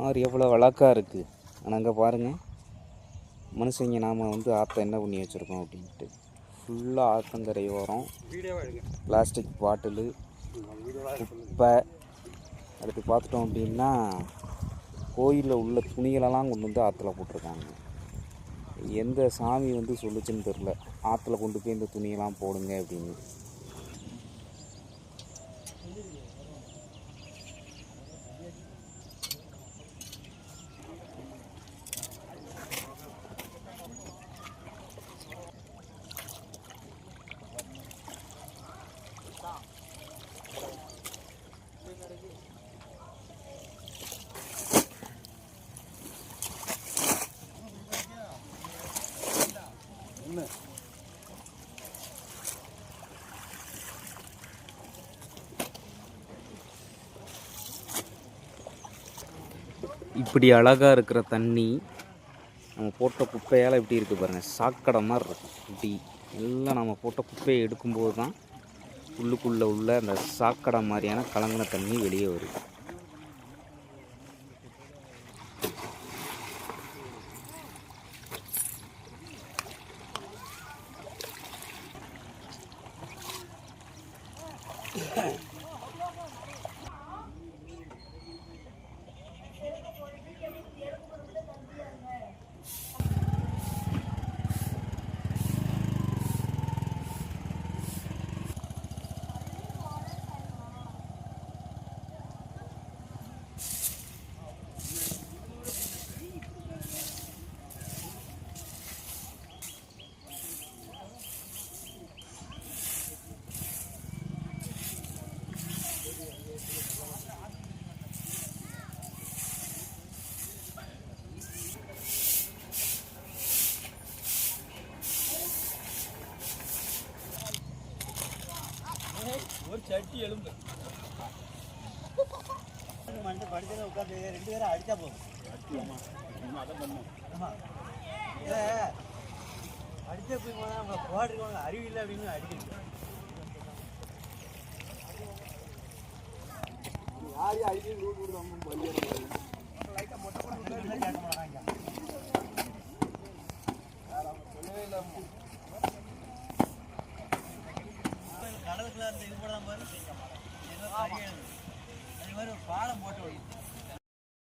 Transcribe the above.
ஆறு எவ்வளோ வழக்காக இருக்குது. ஆனால் அங்கே பாருங்கள், மனுஷங்க நாம் ஆற்றை என்ன பண்ணி வச்சுருக்கோம் அப்படின்ட்டு. ஃபுல்லாக ஆற்றங்கரை ஓரம் பிளாஸ்டிக் பாட்டிலு, குப்பை. அடுத்து பார்த்துட்டோம் அப்படின்னா கோயிலில் உள்ள துணிகளெல்லாம் கொண்டு ஆற்றுல போட்டிருக்காங்க. எந்த சாமி சொல்லுச்சுன்னு தெரில, ஆற்றுல கொண்டு போய் இந்த துணியெல்லாம் போடுங்க அப்படின்னு. இப்படி அழகாக இருக்கிற தண்ணி நம்ம போட்ட குப்பையால் இப்படி இருக்குது பாருங்கள், சாக்கடை மாதிரி இருக்கும். இப்படி எல்லாம் நம்ம போட்ட குப்பையை எடுக்கும்போது தான் உள்ளுக்குள்ளே உள்ள அந்த சாக்கடை மாதிரியான கலங்கின தண்ணி வெளியே வருது. ஒரு சட்டி எலும்பு மண்டை படிச்சதை உட்காந்து 2 பேரும் அடித்தா போதும். அதை பண்ணும். அடித்தா போய் போனால் அவங்க போடுறவங்க அறிவில்லை அப்படின்னு அடிக்கிறது. யாரையும் அடிச்சு கொடுக்குறோம்.